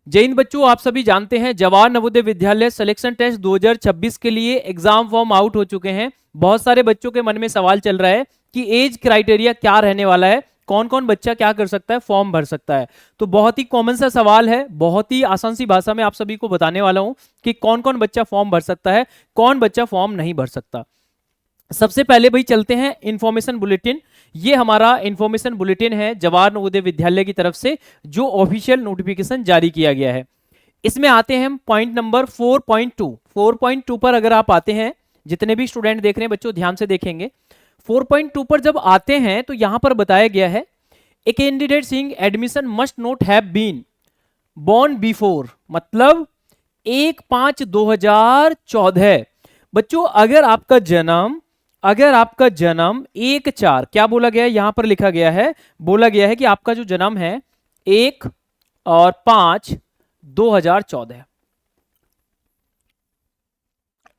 जय हिंद बच्चों, आप सभी जानते हैं जवाहर नवोदय विद्यालय सिलेक्शन टेस्ट 2026 के लिए एग्जाम फॉर्म आउट हो चुके हैं। बहुत सारे बच्चों के मन में सवाल चल रहा है कि एज क्राइटेरिया क्या रहने वाला है, कौन कौन बच्चा क्या कर सकता है, फॉर्म भर सकता है। तो बहुत ही कॉमन सा सवाल है, बहुत ही आसान सी भाषा में आप सभी को बताने वाला हूं कि कौन कौन बच्चा फॉर्म भर सकता है, कौन बच्चा फॉर्म नहीं भर सकता। सबसे पहले भाई चलते हैं इंफॉर्मेशन बुलेटिन। ये हमारा इंफॉर्मेशन बुलेटिन है जवाहर नवोदय विद्यालय की तरफ से जो ऑफिशियल नोटिफिकेशन जारी किया गया है। इसमें आते हैं हम पॉइंट नंबर 4.2। 4.2 पर अगर आप आते हैं, जितने भी स्टूडेंट देख रहे हैं बच्चों ध्यान से देखेंगे। 4.2 पर जब आते हैं तो यहां पर बताया गया है a candidate seeing admission must not have been born before, मतलब 1/5/2014। बच्चों अगर आपका जन्म 1/4, क्या बोला गया है यहां पर लिखा गया है, बोला गया है कि आपका जो जन्म है 1/5/2014,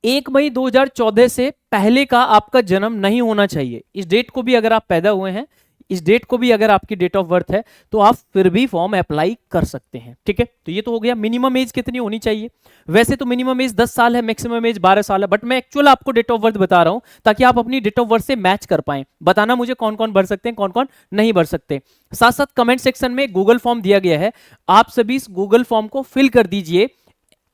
1 मई 2014 से पहले का आपका जन्म नहीं होना चाहिए। इस डेट को भी अगर आप पैदा हुए हैं, इस डेट को भी अगर आपकी डेट ऑफ बर्थ है, तो आप फिर भी फॉर्म अप्लाई कर सकते हैं। ठीक है, तो ये तो हो गया। मिनिमम एज कितनी होनी चाहिए? वैसे तो मिनिमम एज 10 साल है, मैक्सिमम एज 12 साल है, बट मैं एक्चुअल आपको डेट ऑफ बर्थ बता रहा हूं ताकि आप अपनी डेट ऑफ बर्थ से मैच कर पाएं। बताना मुझे कौन कौन भर सकते हैं, कौन कौन नहीं भर सकते। साथ साथ कमेंट सेक्शन में गूगल फॉर्म दिया गया है, आप सभी इस गूगल फॉर्म को फिल कर दीजिए।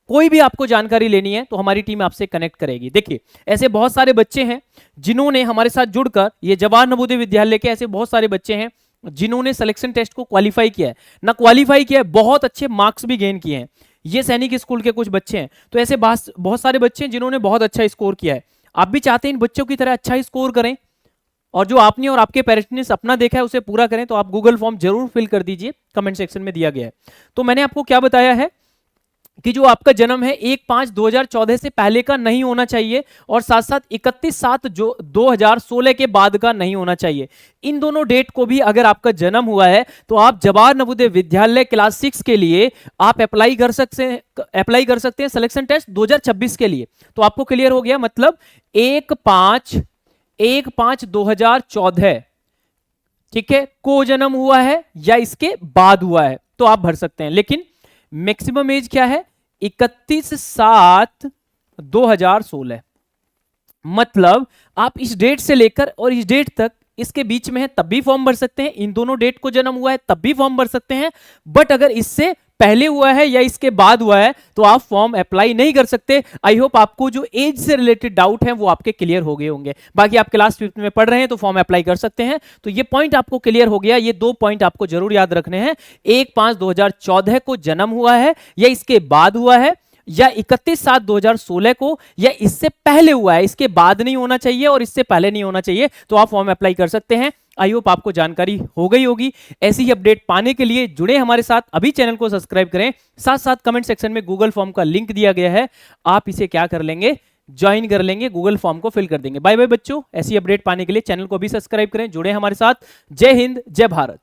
कोई भी आपको जानकारी लेनी है तो हमारी टीम आपसे कनेक्ट करेगी। देखिए, ऐसे बहुत सारे बच्चे हैं जिन्होंने हमारे साथ जुड़कर, ये जवाहर नवोदय विद्यालय के ऐसे बहुत सारे बच्चे हैं जिन्होंने सिलेक्शन टेस्ट को क्वालिफाई किया है, ना क्वालिफाई किया है, बहुत अच्छे मार्क्स भी गेन किए हैं। ये सैनिक स्कूल के कुछ बच्चे हैं, तो ऐसे बहुत सारे बच्चे हैं जिन्होंने बहुत अच्छा स्कोर किया है। आप भी चाहते हैं इन बच्चों की तरह अच्छा स्कोर करें और जो आपने और आपके पेरेंट्स ने सपना देखा है उसे पूरा करें, तो आप गूगल फॉर्म जरूर फिल कर दीजिए, कमेंट सेक्शन में दिया गया है। तो मैंने आपको क्या बताया है कि जो आपका जन्म है 1/5/2014 से पहले का नहीं होना चाहिए और साथ साथ 31/7/2016 के बाद का नहीं होना चाहिए। इन दोनों डेट को भी अगर आपका जन्म हुआ है तो आप जवाहर नवोदय विद्यालय क्लास 6 के लिए आप अप्लाई कर सकते हैं सिलेक्शन टेस्ट 2026 के लिए। तो आपको क्लियर हो गया, मतलब 1/5/2014, ठीक है, को जन्म हुआ है या इसके बाद हुआ है तो आप भर सकते हैं। लेकिन मैक्सिमम एज क्या है? 31/7/2016, मतलब आप इस डेट से लेकर और इस डेट तक इसके बीच में है तब भी फॉर्म भर सकते हैं। इन दोनों डेट को जन्म हुआ है तब भी फॉर्म भर सकते हैं, बट अगर इससे पहले हुआ है या इसके बाद हुआ है तो आप फॉर्म अप्लाई नहीं कर सकते। आई होप आपको जो एज से रिलेटेड डाउट है वो आपके क्लियर हो गए होंगे। बाकी आप क्लास 5th में पढ़ रहे हैं तो फॉर्म अप्लाई कर सकते हैं। तो ये पॉइंट आपको क्लियर हो गया। ये 2 पॉइंट आपको जरूर याद रखने हैं, 1/5/2014 को जन्म हुआ है या इसके बाद हुआ है, या 31/7/2016 को या इससे पहले हुआ है, इसके बाद नहीं होना चाहिए और इससे पहले नहीं होना चाहिए, तो आप फॉर्म अप्लाई कर सकते हैं। आई होप आपको जानकारी हो गई होगी। ऐसी ही अपडेट पाने के लिए जुड़े हमारे साथ, अभी चैनल को सब्सक्राइब करें। साथ साथ कमेंट सेक्शन में गूगल फॉर्म का लिंक दिया गया है, आप इसे क्या कर लेंगे, ज्वाइन कर लेंगे, गूगल फॉर्म को फिल कर देंगे। बाय बाय बच्चों, ऐसी अपडेट पाने के लिए चैनल को भी सब्सक्राइब करें, जुड़े हमारे साथ। जय हिंद, जय भारत।